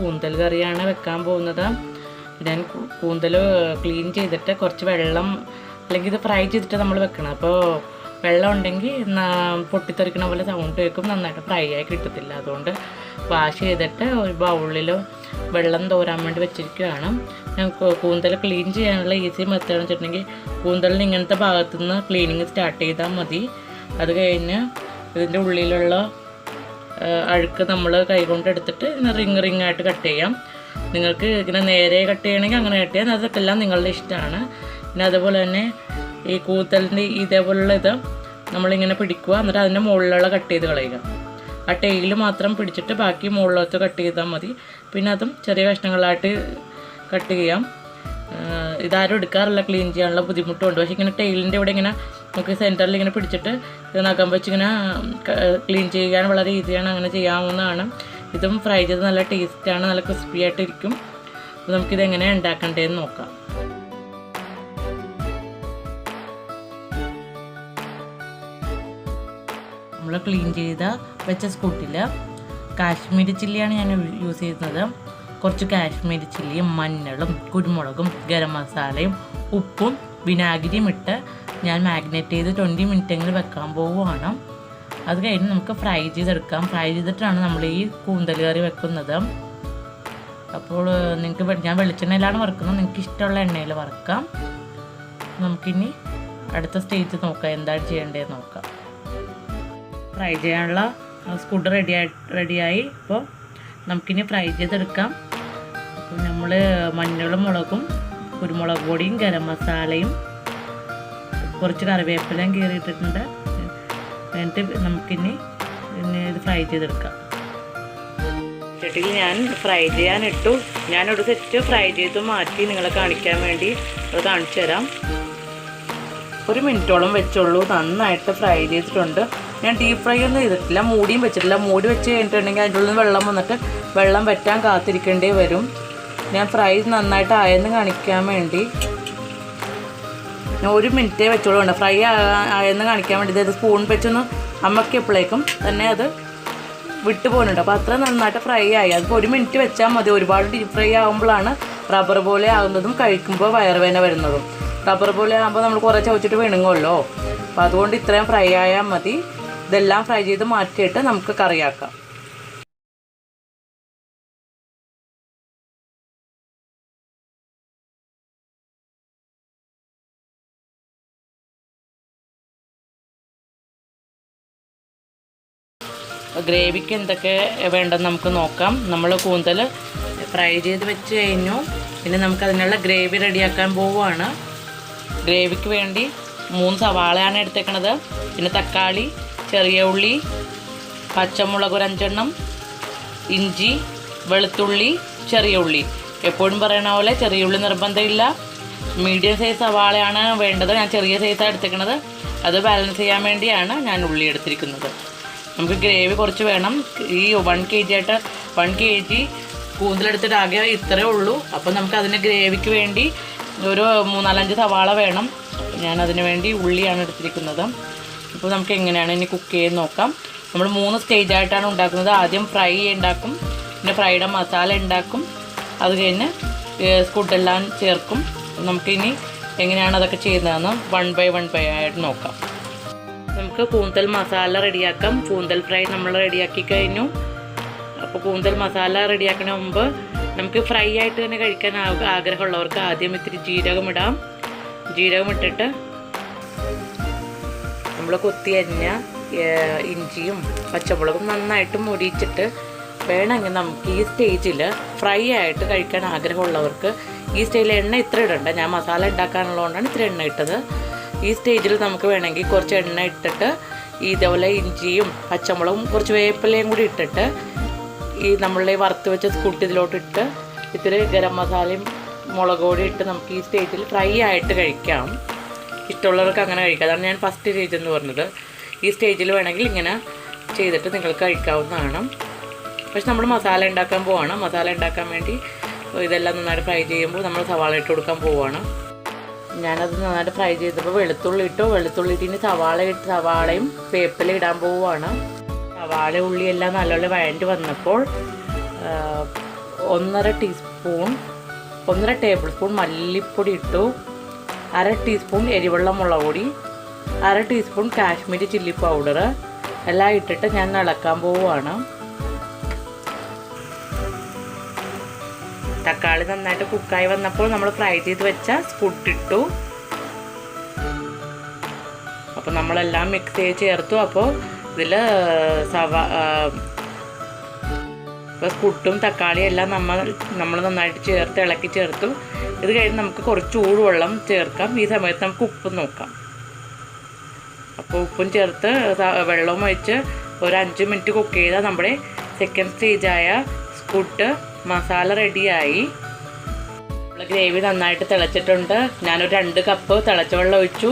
കൂന്തൽ കറിയാണ് വെക്കാൻ പോകുന്നത്. ഞാൻ കൂന്തൽ ക്ലീൻ ചെയ്തിട്ട് കുറച്ച് വെള്ളം, അല്ലെങ്കിൽ ഇത് ഫ്രൈ ചെയ്തിട്ട് നമ്മൾ വെക്കണം. അപ്പോൾ വെള്ളം ഉണ്ടെങ്കിൽ പൊട്ടിത്തെറിക്കണ പോലെ സൗണ്ട് കേൾക്കും, നന്നായിട്ട് ഫ്രൈ ആയി കിട്ടത്തില്ല. അതുകൊണ്ട് വാഷ് ചെയ്തിട്ട് ഒരു ബൗളിൽ വെള്ളം തോരാൻ വേണ്ടി വെച്ചിരിക്കുകയാണ്. ഞാൻ കൂന്തൽ ക്ലീൻ ചെയ്യാനുള്ള ഈസി മെത്തേഡ് എന്ന് വെച്ചിട്ടുണ്ടെങ്കിൽ കൂന്തലിന് ഇങ്ങനത്തെ ഭാഗത്തു നിന്ന് ക്ലീനിങ് സ്റ്റാർട്ട് ചെയ്താൽ മതി. അത് കഴിഞ്ഞ് ഇതിൻ്റെ ഉള്ളിലുള്ള അഴുക്ക് നമ്മൾ കൈകൊണ്ട് എടുത്തിട്ട് ഇങ്ങനെ റിങ് ആയിട്ട് കട്ട് ചെയ്യാം. നിങ്ങൾക്ക് ഇങ്ങനെ നേരെ കട്ട് ചെയ്യണമെങ്കിൽ അങ്ങനെ കട്ട് ചെയ്യാം, അതൊക്കെ എല്ലാം നിങ്ങളുടെ ഇഷ്ടമാണ്. പിന്നെ അതുപോലെ തന്നെ ഈ കൂന്തലിൻ്റെ ഇതേപോലുള്ള ഇത് നമ്മളിങ്ങനെ പിടിക്കുക, എന്നിട്ട് അതിൻ്റെ മുകളിലുള്ള കട്ട് ചെയ്ത് കളയുക. ആ ടെയിൽ മാത്രം പിടിച്ചിട്ട് ബാക്കി മുകളിലത്തെ കട്ട് ചെയ്താൽ മതി. പിന്നെ അതും ചെറിയ കഷ്ണങ്ങളായിട്ട് കട്ട് ചെയ്യാം. ഇതാരും എടുക്കാറില്ല, ക്ലീൻ ചെയ്യാനുള്ള ബുദ്ധിമുട്ടുണ്ട്. പക്ഷേ ഇങ്ങനെ ടെയിലിൻ്റെ ഇവിടെ ഇങ്ങനെ നമുക്ക് സെൻറ്ററിൽ ഇങ്ങനെ പിടിച്ചിട്ട് ഇത് നഖം വെച്ച് ഇങ്ങനെ ക്ലീൻ ചെയ്യാൻ വളരെ ഈസിയാണ്, അങ്ങനെ ചെയ്യാവുന്നതാണ്. ഇതും ഫ്രൈ ചെയ്ത് നല്ല ടേസ്റ്റാണ്, നല്ല ക്രിസ്പി ആയിട്ടിരിക്കും. അപ്പോൾ നമുക്കിത് എങ്ങനെയാണ് ഉണ്ടാക്കേണ്ടതെന്ന് നോക്കാം. നമ്മൾ ക്ലീൻ ചെയ്ത വെച്ച സ്കൂട്ടിൽ കാശ്മീരി ചില്ലിയാണ് ഞാൻ യൂസ് ചെയ്യുന്നത്. കുറച്ച് കാശ്മീരി ചില്ലിയും മഞ്ഞളും കുരുമുളകും ഗരം മസാലയും ഉപ്പും വിനാഗിരിയും ഇട്ട് ഞാൻ മാഗ്നേറ്റ് ചെയ്ത് 20 മിനിറ്റെങ്കിലും വെക്കാൻ പോവുകയാണ്. അത് കഴിഞ്ഞ് നമുക്ക് ഫ്രൈ ചെയ്തെടുക്കാം. ഫ്രൈ ചെയ്തിട്ടാണ് നമ്മൾ ഈ കൂന്തൽ കറി വെക്കുന്നത്. അപ്പോൾ നിങ്ങൾക്ക് ഞാൻ വെളിച്ചെണ്ണയിലാണ് വറുക്കുന്നത്, നിങ്ങൾക്ക് ഇഷ്ടമുള്ള എണ്ണയിൽ വറുക്കാം. നമുക്കിനി അടുത്ത സ്റ്റേജ് നോക്കാം, എന്താണ് ചെയ്യേണ്ടതെന്ന് നോക്കാം. ഫ്രൈ ചെയ്യാനുള്ള സ്കൂട്ട് റെഡിയായി. ഇപ്പോൾ നമുക്കിനി ഫ്രൈ ചെയ്തെടുക്കാം. അപ്പോൾ നമ്മൾ മഞ്ഞളും മുളകും കുരുമുളക് പൊടിയും ഗരം മസാലയും കുറച്ച് കറിവേപ്പിലയും കീറിയിട്ടിട്ടുണ്ട്. എന്നിട്ട് നമുക്കിനി ഇത് ഫ്രൈ ചെയ്തെടുക്കാം. ചട്ടിയിൽ ഞാൻ ഫ്രൈ ചെയ്യാനിട്ടു. ഞാനൊരു സെറ്റ് ഫ്രൈ ചെയ്ത് മാറ്റി നിങ്ങളെ കാണിക്കാൻ വേണ്ടി അത് കാണിച്ചു തരാം. 1 മിനിറ്റോളം വെച്ചുള്ളൂ. നന്നായിട്ട് ഫ്രൈ ചെയ്തിട്ടുണ്ട്. ഞാൻ ഡീപ്പ് ഫ്രൈ ഒന്നും ചെയ്തിട്ടില്ല, മൂടിയും വെച്ചിട്ടില്ല. മൂടി വെച്ച് കഴിഞ്ഞിട്ടുണ്ടെങ്കിൽ അതിൻ്റെ ഉള്ളിൽ നിന്ന് വെള്ളം വന്നിട്ട് വെള്ളം വറ്റാൻ കാത്തിരിക്കേണ്ടി വരും. ഞാൻ ഫ്രൈ നന്നായിട്ട് ആയെന്ന് കാണിക്കാൻ വേണ്ടി ഞാൻ 1 മിനിറ്റേ വെച്ചോളൂ. ഉണ്ട് ഫ്രൈ ആയെന്ന് കാണിക്കാൻ വേണ്ടി ഇത് സ്പൂൺ വെച്ചൊന്ന് അമ്മക്കിയപ്പോഴേക്കും തന്നെ അത് വിട്ടു പോകുന്നുണ്ട്. അപ്പോൾ അത്ര നന്നായിട്ട് ഫ്രൈ ആയി. അതിപ്പോൾ 1 മിനിറ്റ് വെച്ചാൽ മതി. ഒരുപാട് ഡീപ്പ് ഫ്രൈ ആകുമ്പോഴാണ് റബ്ബർ പോലെ ആകുന്നതും കഴിക്കുമ്പോൾ വയറുവേദന വരുന്നതും. റബ്ബർ പോലെ ആകുമ്പോൾ നമ്മൾ കുറേ ചവച്ചിട്ട് വിണുങ്ങുമല്ലോ. അപ്പോൾ അതുകൊണ്ട് ഇത്രയും ഫ്രൈ ആയാൽ മതി. ഇതെല്ലാം ഫ്രൈ ചെയ്ത് മാറ്റിയിട്ട് നമുക്ക് കറിയാക്കാം. ഗ്രേവിക്ക് എന്തൊക്കെ വേണ്ടെന്ന് നമുക്ക് നോക്കാം. നമ്മൾ കൂന്തൽ ഫ്രൈ ചെയ്ത് വെച്ച് കഴിഞ്ഞു. പിന്നെ നമുക്കതിനുള്ള ഗ്രേവി റെഡിയാക്കാൻ പോവുകയാണ്. ഗ്രേവിക്ക് വേണ്ടി 3 സവാളയാണ് എടുത്തേക്കണത്. പിന്നെ തക്കാളി, ചെറിയ ഉള്ളി, പച്ചമുളക് 5 എണ്ണം, ഇഞ്ചി, വെളുത്തുള്ളി, ചെറിയ ഉള്ളി. എപ്പോഴും പറയണ പോലെ ചെറിയ ഉള്ളി നിർബന്ധമില്ല. മീഡിയം സൈസ് സവാളയാണ് വേണ്ടത്. ഞാൻ ചെറിയ സൈസാണ് എടുത്തേക്കണത്. അത് ബാലൻസ് ചെയ്യാൻ വേണ്ടിയാണ് ഞാൻ ഉള്ളി എടുത്തിരിക്കുന്നത്. നമുക്ക് ഗ്രേവി കുറച്ച് വേണം. ഈ 1 kg ആയിട്ട് 1 kg കൂന്തലെടുത്തിട്ട് ആകെ ഇത്രയേ ഉള്ളൂ. അപ്പോൾ നമുക്ക് അതിന് ഗ്രേവിക്ക് വേണ്ടി ഒരു 3-4-5 സവാള വേണം. ഞാൻ അതിന് വേണ്ടി ഉള്ളിയാണ് എടുത്തിരിക്കുന്നത്. അപ്പോൾ നമുക്ക് എങ്ങനെയാണ് ഇനി കുക്ക് ചെയ്ത് നോക്കാം. നമ്മൾ 3 സ്റ്റേജായിട്ടാണ് ഉണ്ടാക്കുന്നത്. ആദ്യം ഫ്രൈ ഉണ്ടാക്കും, പിന്നെ ഫ്രൈഡ് മസാല ഉണ്ടാക്കും, അത് കഴിഞ്ഞ് സ്കൂട്ടെല്ലാം ചേർക്കും. നമുക്കിനി എങ്ങനെയാണ് അതൊക്കെ ചെയ്യുന്നതെന്ന് 1 by 1 ആയിട്ട് നോക്കാം. നമുക്ക് കൂന്തൽ മസാല റെഡിയാക്കാം. കൂന്തൽ ഫ്രൈ നമ്മൾ റെഡിയാക്കി കഴിഞ്ഞു. അപ്പോൾ കൂന്തൽ മസാല റെഡിയാക്കണ മുമ്പ് നമുക്ക് ഫ്രൈ ആയിട്ട് തന്നെ കഴിക്കാൻ ആഗ്രഹമുള്ളവർക്ക് ആദ്യം ഇത്തിരി ജീരകം ഇടാം. ജീരകം ഇട്ടിട്ട് നമ്മൾ കൊത്തി അരിഞ്ഞ ഇഞ്ചിയും പച്ചമുളകും നന്നായിട്ട് മുരിച്ചിട്ട് വേണമെങ്കിൽ നമുക്ക് ഈ സ്റ്റേജിൽ ഫ്രൈ ആയിട്ട് കഴിക്കാൻ ആഗ്രഹമുള്ളവർക്ക് ഈ സ്റ്റേജിൽ എണ്ണ ഇത്ര ഇടണ്ട. ഞാൻ മസാല ഉണ്ടാക്കാനുള്ളതുകൊണ്ടാണ് ഇത്ര എണ്ണ ഇട്ടത്. ഈ സ്റ്റേജിൽ നമുക്ക് വേണമെങ്കിൽ കുറച്ച് എണ്ണ ഇട്ടിട്ട് ഇതേപോലെ ഇഞ്ചിയും പച്ചമുളകും കുറച്ച് വേപ്പിലയും കൂടി ഇട്ടിട്ട് ഈ നമ്മളുടെ വറുത്ത് വെച്ച സ്കൂട്ട് ഇതിലോട്ടിട്ട് ഇത്തിരി ഗരം മസാലയും മുളക് പൊടി ഇട്ട് നമുക്ക് ഈ സ്റ്റേജിൽ ഫ്രൈ ആയിട്ട് കഴിക്കാം. ഇഷ്ടമുള്ളവർക്ക് അങ്ങനെ കഴിക്കാം. അതാണ് ഞാൻ ഫസ്റ്റ് സ്റ്റേജ് എന്ന് പറഞ്ഞത്. ഈ സ്റ്റേജിൽ വേണമെങ്കിൽ ഇങ്ങനെ ചെയ്തിട്ട് നിങ്ങൾക്ക് കഴിക്കാവുന്നതാണ്. പക്ഷെ നമ്മൾ മസാല ഉണ്ടാക്കാൻ പോവുകയാണ്. മസാല ഉണ്ടാക്കാൻ വേണ്ടി ഇതെല്ലാം നന്നായിട്ട് ഫ്രൈ ചെയ്യുമ്പോൾ നമ്മൾ സവാള ഇട്ട് കൊടുക്കാൻ പോവുകയാണ്. ഞാനത് നന്നായിട്ട് ഫ്രൈ ചെയ്തപ്പോൾ വെളുത്തുള്ളി ഇട്ടു. വെളുത്തുള്ളി ഇട്ടിന് സവാളയും വേപ്പില ഇടാൻ പോവുകയാണ്. സവാള ഉള്ളിയെല്ലാം നല്ലോണം വഴണ്ടി വന്നപ്പോൾ 1.5 ടേബിൾ സ്പൂൺ മല്ലിപ്പൊടി ഇട്ടു, 1/2 ടീസ്പൂൺ എരിവെള്ള മുളക് പൊടി, 1/2 ടീസ്പൂൺ കാശ്മീരി ചില്ലി പൗഡർ എല്ലാം ഇട്ടിട്ട് ഞാൻ ഇളക്കാൻ പോവുകയാണ്. തക്കാളി നന്നായിട്ട് കുക്കായി വന്നപ്പോൾ നമ്മൾ ഫ്രൈ ചെയ്ത് വെച്ച സ്ക്വിഡ് ഇട്ടു. അപ്പോൾ നമ്മളെല്ലാം മിക്സ് ചെയ്ത് ചേർത്തു. അപ്പോൾ ഇതിൽ ഇപ്പോൾ സ്ക്വിഡും തക്കാളിയും എല്ലാം നമ്മൾ നന്നായിട്ട് ഇളക്കി ചേർത്തു. ഇത് കഴിഞ്ഞ് നമുക്ക് കുറച്ച് ചൂടുവെള്ളം ചേർക്കാം. ഈ സമയത്ത് നമുക്ക് ഉപ്പും നോക്കാം. അപ്പോൾ ഉപ്പും ചേർത്ത് വെള്ളവും ഒഴിച്ച് ഒരു 5 മിനിറ്റ് കുക്ക് ചെയ്താൽ നമ്മുടെ സെക്കൻഡ് സ്റ്റേജായ സ്ക്വിഡ് മസാല റെഡിയായി. ഗ്രേവി നന്നായിട്ട് തിളച്ചിട്ടുണ്ട്. ഞാനൊരു 2 കപ്പ് തിളച്ച വെള്ളം ഒഴിച്ചു.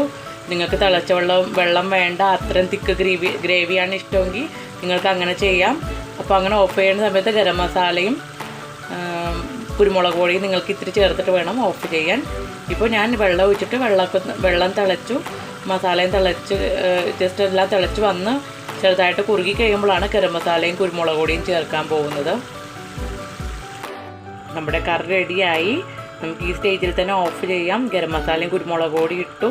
നിങ്ങൾക്ക് തിളച്ച വെള്ളം വേണ്ട, അത്രയും തിക്ക് ഗ്രേവിയാണ് ഇഷ്ടമെങ്കിൽ നിങ്ങൾക്ക് അങ്ങനെ ചെയ്യാം. അപ്പോൾ അങ്ങനെ ഓഫ് ചെയ്യുന്ന സമയത്ത് ഗരം മസാലയും കുരുമുളക് പൊടിയും നിങ്ങൾക്ക് ഇത്തിരി ചേർത്തിട്ട് വേണം ഓഫ് ചെയ്യാൻ. ഇപ്പോൾ ഞാൻ വെള്ളം ഒഴിച്ചിട്ട് വെള്ളം തിളച്ചു, മസാലയും തിളച്ച് ജസ്റ്റ് എല്ലാം തിളച്ച് വന്ന് ചെറുതായിട്ട് കുറുകി കഴിയുമ്പോഴാണ് ഗരം മസാലയും കുരുമുളക് പൊടിയും ചേർക്കാൻ പോകുന്നത്. നമ്മുടെ കറി റെഡിയായി. നമുക്ക് ഈ സ്റ്റേജിൽ തന്നെ ഓഫ് ചെയ്യാം. ഗരം മസാലയും കുരുമുളക് പൊടി ഇട്ടു.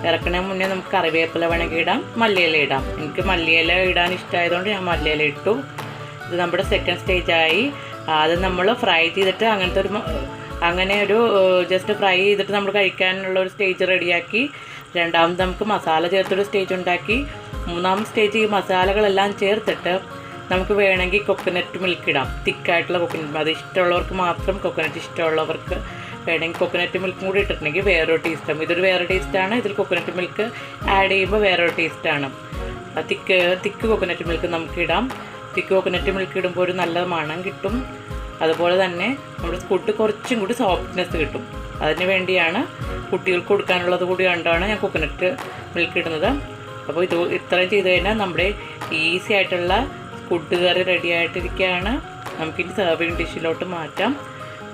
ഇറക്കണ മുന്നേ നമുക്ക് കറിവേപ്പില വേണമെങ്കിൽ ഇടാം, മല്ലിയില ഇടാം. എനിക്ക് മല്ലിയില ഇടാൻ ഇഷ്ടമായതുകൊണ്ട് ഞാൻ മല്ലിയില ഇട്ടു. ഇത് നമ്മുടെ സെക്കൻഡ് സ്റ്റേജായി. അത് നമ്മൾ ഫ്രൈ ചെയ്തിട്ട് അങ്ങനെ ഒരു ജസ്റ്റ് ഫ്രൈ ചെയ്തിട്ട് നമ്മൾ കഴിക്കാനുള്ള ഒരു സ്റ്റേജ് റെഡിയാക്കി. രണ്ടാമത് നമുക്ക് മസാല ചേർത്തൊരു സ്റ്റേജ് ഉണ്ടാക്കി. മൂന്നാമത്തെ സ്റ്റേജ് ഈ മസാലകളെല്ലാം ചേർത്തിട്ട് നമുക്ക് വേണമെങ്കിൽ കൊക്കനട്ട് മിൽക്ക് ഇടാം. തിക്കായിട്ടുള്ള കൊക്കനട്ട്, അത് ഇഷ്ടമുള്ളവർക്ക് മാത്രം, കൊക്കനട്ട് ഇഷ്ടമുള്ളവർക്ക് വേണമെങ്കിൽ കൊക്കനട്ട് മിൽക്കും കൂടി ഇട്ടിട്ടുണ്ടെങ്കിൽ വേറൊരു ടേസ്റ്റാണ്. ഇതൊരു വേറെ ടേസ്റ്റാണ്. ഇതിൽ കൊക്കനട്ട് മിൽക്ക് ആഡ് ചെയ്യുമ്പോൾ വേറൊരു ടേസ്റ്റാണ്. തിക്ക് കൊക്കനട്ട് മിൽക്ക് നമുക്കിടാം. തിക്ക് കൊക്കനട്ട് മിൽക്ക് ഇടുമ്പോൾ ഒരു നല്ല മണം കിട്ടും. അതുപോലെ തന്നെ നമ്മുടെ സ്ക്വിഡ് കുറച്ചും കൂടി സോഫ്റ്റ്നെസ് കിട്ടും. അതിന് വേണ്ടിയാണ്, കുട്ടികൾക്ക് കൊടുക്കാനുള്ളത് കൂടി കണ്ടാണ് ഞാൻ കൊക്കനട്ട് മിൽക്ക് ഇടുന്നത്. അപ്പോൾ ഇത്രയും ചെയ്ത് കഴിഞ്ഞാൽ നമ്മുടെ ഈസി ആയിട്ടുള്ള സ്ക്വിഡ് കറി റെഡി ആയിട്ടിരിക്കുകയാണ്. നമുക്കിനി സെർവിങ് ഡിഷിലോട്ട് മാറ്റാം.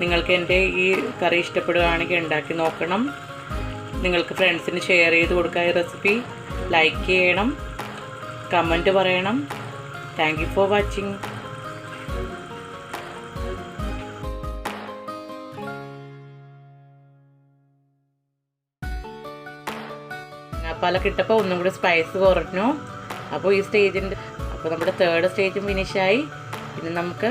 നിങ്ങൾക്ക് എൻ്റെ ഈ കറി ഇഷ്ടപ്പെടുകയാണെങ്കിൽ ഉണ്ടാക്കി നോക്കണം. നിങ്ങൾക്ക് ഫ്രണ്ട്സിന് ഷെയർ ചെയ്ത് കൊടുക്കുക. ഈ റെസിപ്പി ലൈക്ക് ചെയ്യണം, കമൻറ്റ് പറയണം. Thank you for watching. തേങ്ങാപ്പാലൊക്കെ ഇട്ടപ്പോൾ ഒന്നും കൂടി സ്പൈസ് കുറഞ്ഞു. അപ്പോൾ ഈ സ്റ്റേജിൻ്റെ അപ്പോൾ നമ്മുടെ 3rd സ്റ്റേജും ഫിനിഷായി. ഇനി നമുക്ക്